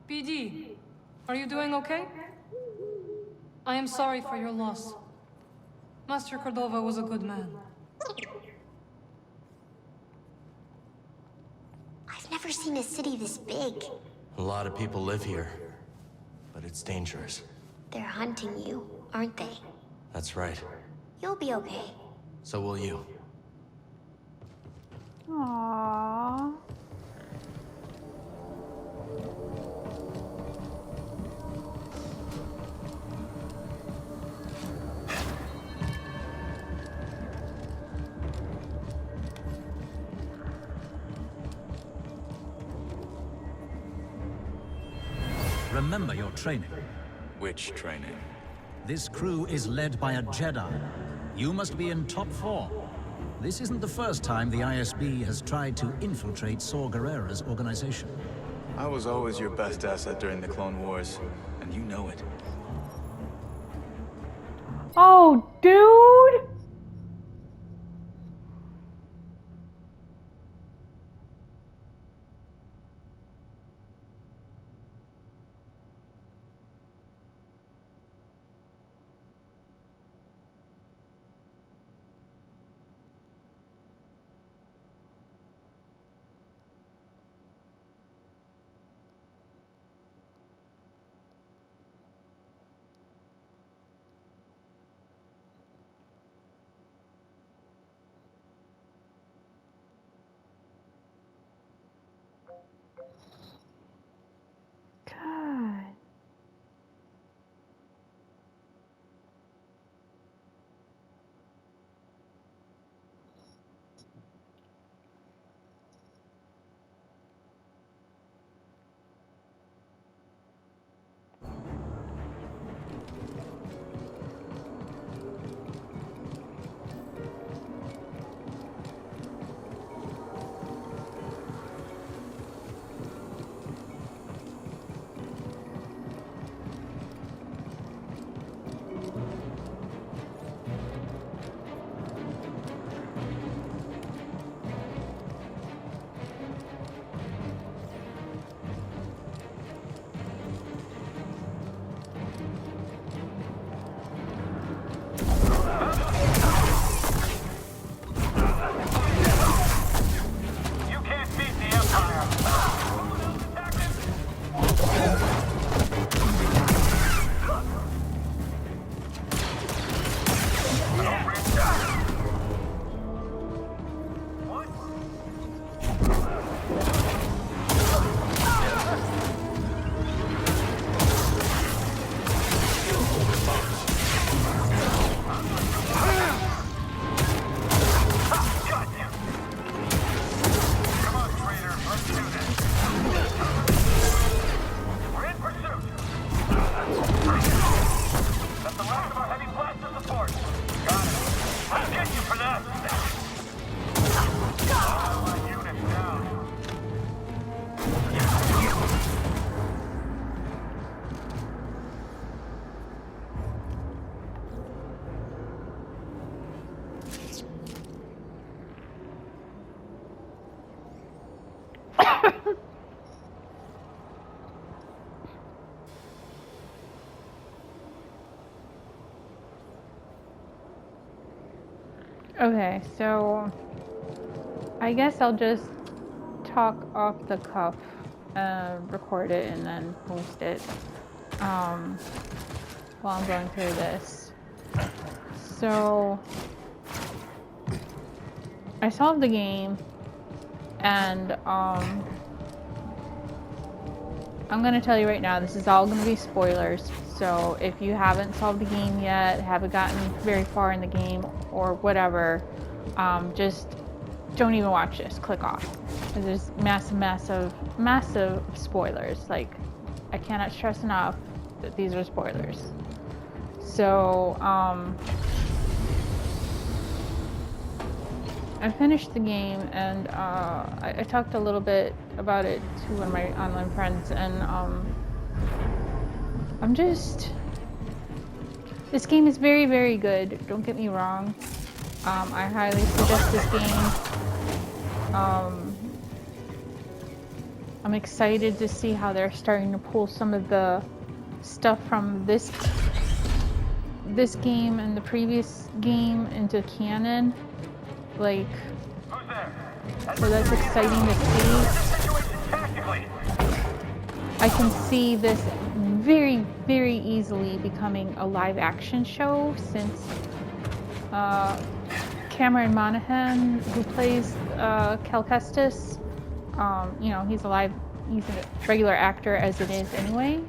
BD, are you doing okay? I am sorry for your loss. Master Cordova was a good man. I've never seen a city this big. A lot of people live here, but it's dangerous. They're hunting you, aren't they? That's right. You'll be okay. So will you. Aww. Remember your training. Which training? This crew is led by a Jedi. You must be in top form. This isn't the first time the ISB has tried to infiltrate Saw Gerrera's organization. I was always your best asset during the Clone Wars, and you know it. Oh, dude! God. Okay, so I guess I'll just talk off the cuff, record it, and then post it while I'm going through this. So I solved the game, and I'm gonna tell you right now, this is all gonna be spoilers. So if you haven't solved the game yet, haven't gotten very far in the game, or whatever, just don't even watch this. Click off. There's massive spoilers. Like, I cannot stress enough that these are spoilers. So I finished the game, and I talked a little bit about it to one of my online friends, and this game is very, very good. Don't get me wrong. I highly suggest this game. I'm excited to see how they're starting to pull some of the stuff from this game and the previous game into canon. Like, so that's exciting to see. I can see this very, very easily becoming a live action show, since Cameron Monaghan, who plays Cal Kestis, you know, he's a regular actor as it is anyway,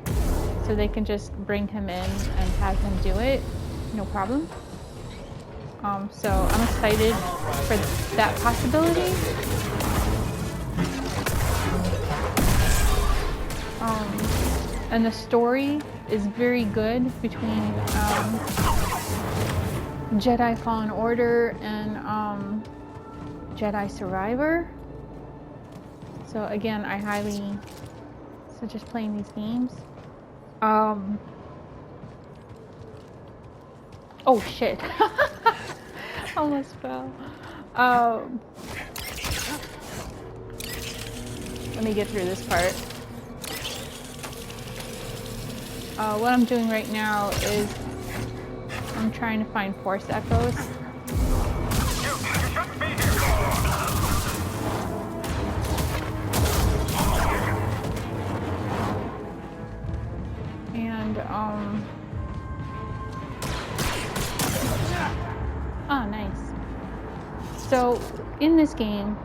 so they can just bring him in and have him do it, no problem. So I'm excited for that possibility. And the story is very good between Jedi Fallen Order and Jedi Survivor. So again, I highly suggest playing these games. Oh shit. Almost fell. Let me get through this part. What I'm doing right now is I'm trying to find force echoes. And oh, nice. So in this game,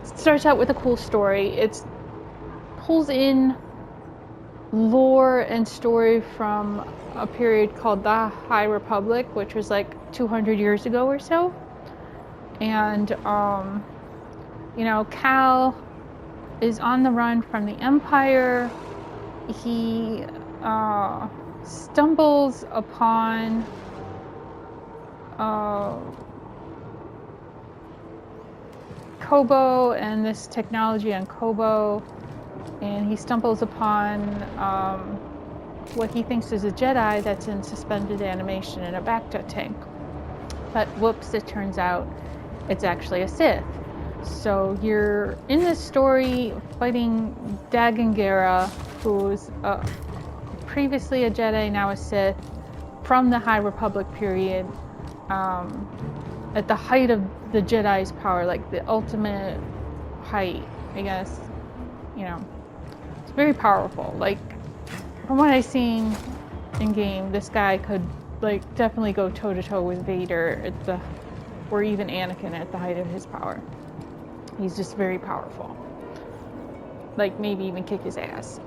it starts out with a cool story. It pulls in lore and story from a period called the High Republic, which was like 200 years ago or so. And you know, Cal is on the run from the Empire. He stumbles upon Kobo and this technology on Kobo, and he stumbles upon what he thinks is a Jedi that's in suspended animation in a Bacta tank. But whoops, it turns out it's actually a Sith. So you're in this story fighting Dagan Gera, who's previously a Jedi, now a Sith, from the High Republic period, at the height of the Jedi's power, like the ultimate height, I guess. You know, it's very powerful. Like, from what I've seen in game, this guy could like definitely go toe to toe with Vader at the, or even Anakin at the height of his power. He's just very powerful. Like, maybe even kick his ass.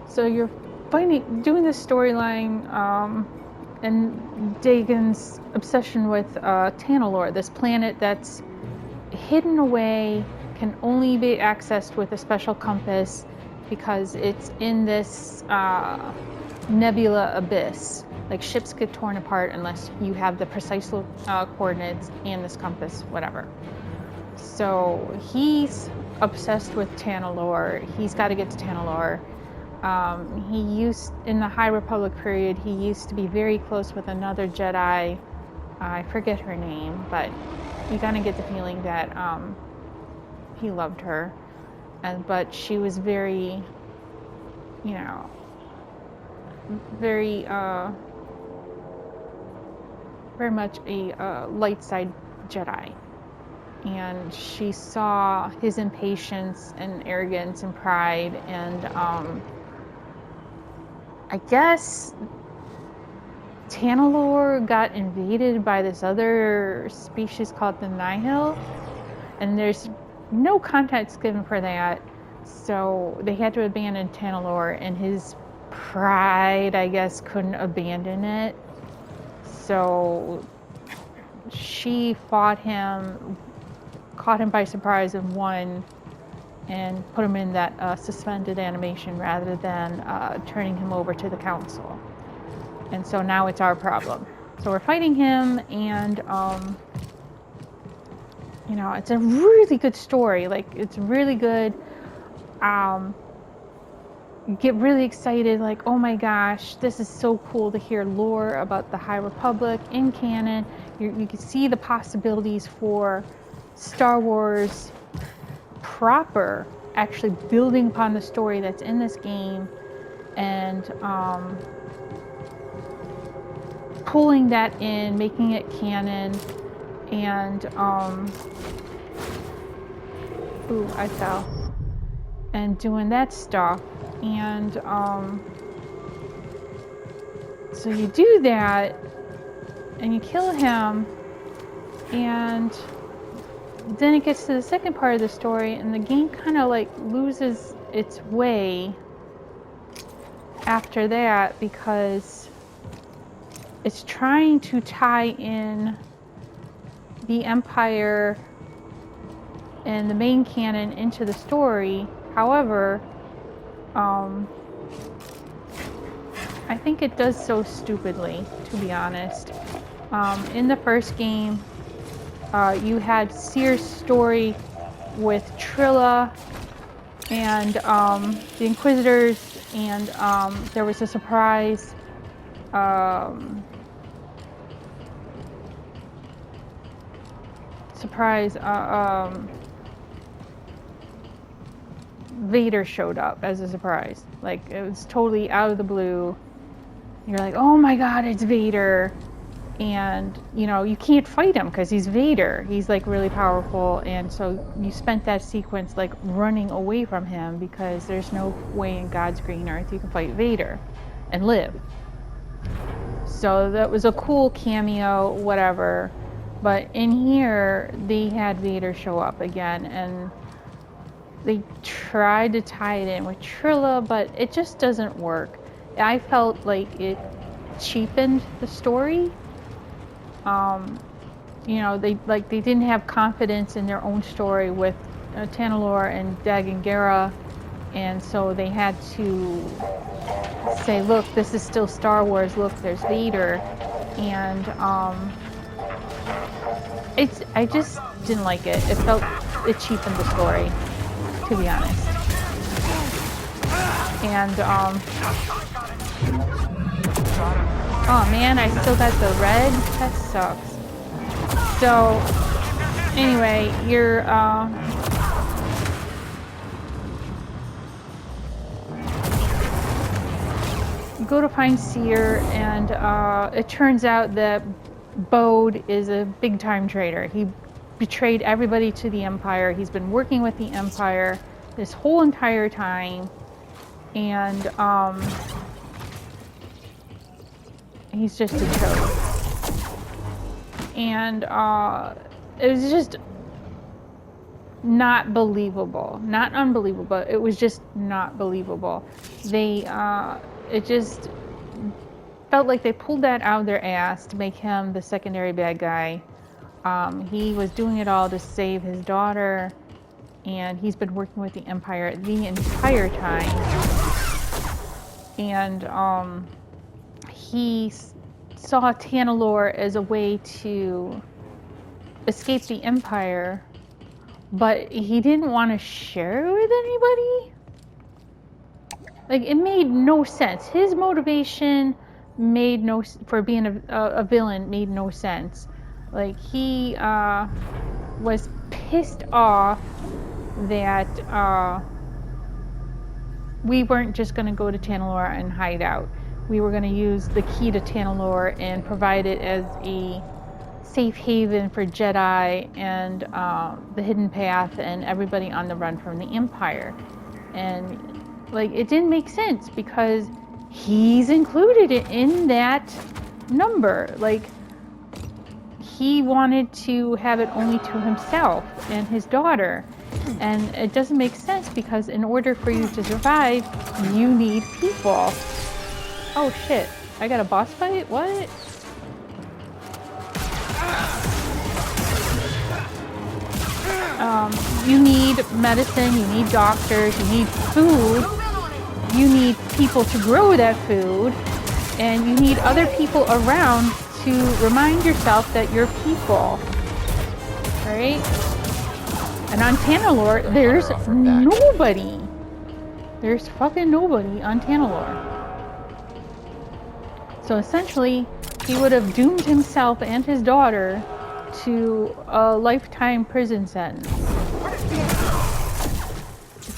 So you're doing this storyline, and Dagan's obsession with Tanalorr, this planet that's hidden away, can only be accessed with a special compass because it's in this nebula abyss. Like, ships get torn apart unless you have the precise coordinates and this compass, whatever. So he's obsessed with Tanalorr. He's got to get to Tanalorr. In the High Republic period, he used to be very close with another Jedi. I forget her name, but you kind of get the feeling that he loved her, but she was very, you know, very much a light side Jedi. And she saw his impatience and arrogance and pride, and I guess Tanalorr got invaded by this other species called the Nihil, and there's no context given for that, so they had to abandon Tanalorr, and his pride, I guess, couldn't abandon it. So she fought him, caught him by surprise, and won, and put him in that suspended animation rather than turning him over to the council. And so now it's our problem. So we're fighting him, and you know, it's a really good story. Like, it's really good. You get really excited, like, oh my gosh, this is so cool to hear lore about the High Republic in canon. You can see the possibilities for Star Wars proper, actually building upon the story that's in this game and pulling that in, making it canon, and ooh, I fell. And doing that stuff. And so you do that and you kill him, and then it gets to the second part of the story, and the game kind of like loses its way after that, because it's trying to tie in the Empire and the main canon into the story. However, I think it does so stupidly, to be honest. In the first game, you had Seer's story with Trilla and the Inquisitors, and there was a surprise Vader showed up as a surprise. Like, it was totally out of the blue. You're like, oh my god, it's Vader. And, you know, you can't fight him because he's Vader. He's, like, really powerful. And so you spent that sequence, like, running away from him because there's no way in God's green earth you can fight Vader and live. So that was a cool cameo, whatever. But in here, they had Vader show up again, and they tried to tie it in with Trilla, but it just doesn't work. I felt like it cheapened the story. You know, they didn't have confidence in their own story with Tanalorr and Dagan Gera, and so they had to say, look, this is still Star Wars, look, there's Vader. And I just didn't like it. It felt it cheapened the story, to be honest. And oh man, I still got the red. That sucks. So anyway, you're you go to find Seer, and it turns out that Bode is a big time traitor. He betrayed everybody to the Empire. He's been working with the Empire this whole entire time, and he's just a joke. And it was just not believable. Not unbelievable, but it was just not believable. It just felt like they pulled that out of their ass to make him the secondary bad guy. He was doing it all to save his daughter, and he's been working with the Empire the entire time. And he saw Tanalorr as a way to escape the Empire, but he didn't want to share it with anybody. Like, it made no sense. His motivation made no for being a villain made no sense. Like, he was pissed off that we weren't just going to go to Tanalorr and hide out. We were going to use the key to Tanalorr and provide it as a safe haven for Jedi and the Hidden Path and everybody on the run from the Empire. And like, it didn't make sense because he's included in that number. Like, he wanted to have it only to himself and his daughter. And it doesn't make sense because in order for you to survive, you need people. Oh shit, I got a boss fight? What? You need medicine, you need doctors, you need food, you need people to grow that food, and you need other people around to remind yourself that you're people, right? And on Tanalorr, there's nobody. There's fucking nobody on Tanalorr. So essentially, he would have doomed himself and his daughter to a lifetime prison sentence.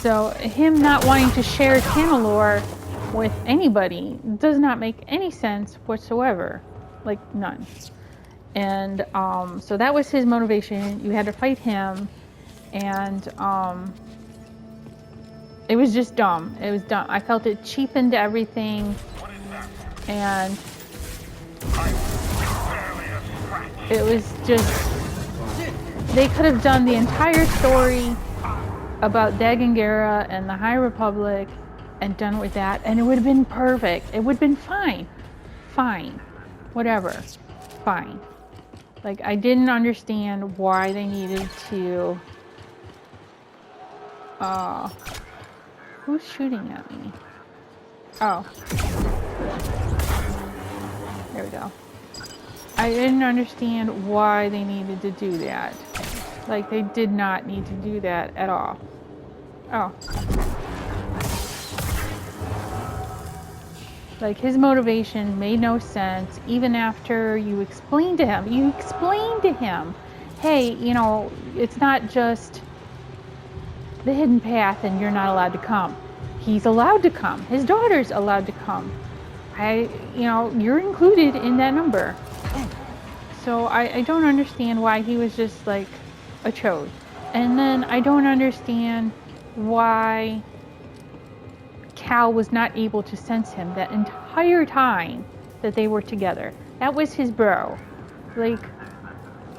So him not wanting to share Tanalorr with anybody does not make any sense whatsoever. Like, none. And so that was his motivation. You had to fight him. And it was just dumb. It was dumb. I felt it cheapened everything. And it was just... They could have done the entire story about Dagan Gera and the High Republic and done with that, and it would have been perfect. It would have been fine. Fine. Whatever. Fine. Like, I didn't understand why they needed to... who's shooting at me? Oh. There we go. I didn't understand why they needed to do that. Like, they did not need to do that at all. Oh. Like, his motivation made no sense, even after you explained to him. You explained to him, hey, you know, it's not just the hidden path and you're not allowed to come. He's allowed to come. His daughter's allowed to come. You know, you're included in that number. So I don't understand why he was just like a chode. And then I don't understand why Cal was not able to sense him that entire time that they were together. That was his bro. Like,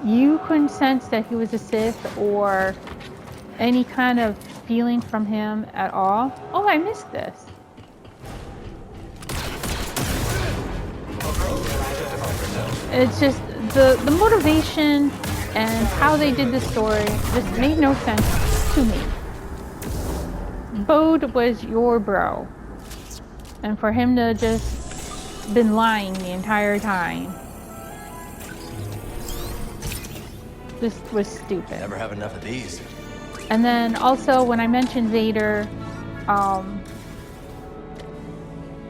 you couldn't sense that he was a Sith or any kind of feeling from him at all. Oh, I missed this. It's just the motivation and how they did the story just made no sense to me. Bode was your bro, and for him to just been lying the entire time, this was stupid. Never have enough of these. And then also when I mentioned Vader,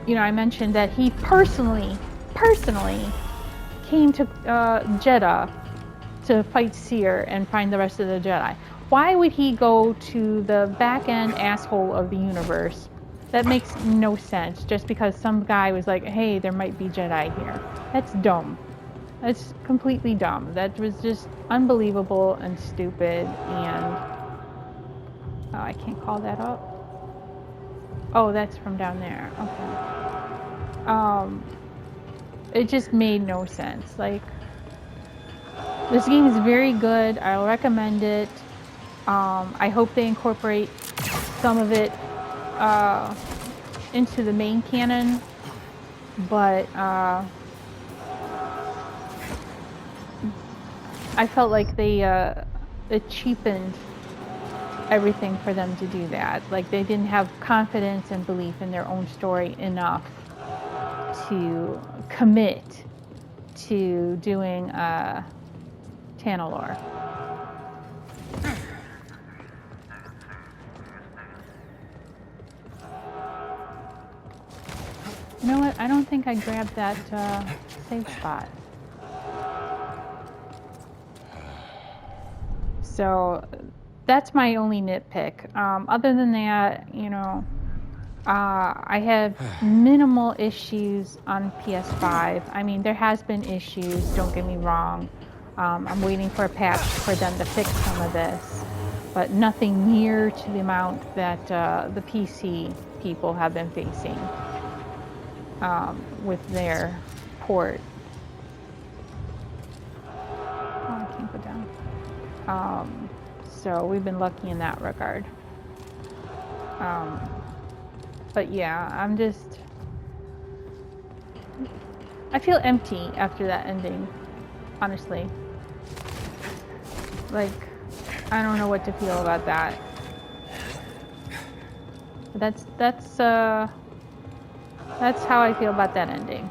you know, I mentioned that he personally came to Jeddah to fight Seer and find the rest of the Jedi. Why would he go to the back-end asshole of the universe? That makes no sense, just because some guy was like, hey, there might be Jedi here. That's dumb. That's completely dumb. That was just unbelievable and stupid, and I can't call that up. Oh, that's from down there. Okay. It just made no sense. Like, this game is very good. I'll recommend it. I hope they incorporate some of it into the main canon, but I felt like it cheapened everything for them to do that. Like, they didn't have confidence and belief in their own story enough to commit to doing Tanalorr. You know what? I don't think I grabbed that save spot. So that's my only nitpick. Other than that, you know, I have minimal issues on PS5. I mean, there has been issues, don't get me wrong. I'm waiting for a patch for them to fix some of this, but nothing near to the amount that the PC people have been facing with their port. Oh, I can't go down. So we've been lucky in that regard. But yeah, I feel empty after that ending, honestly. Like, I don't know what to feel about that. That's how I feel about that ending.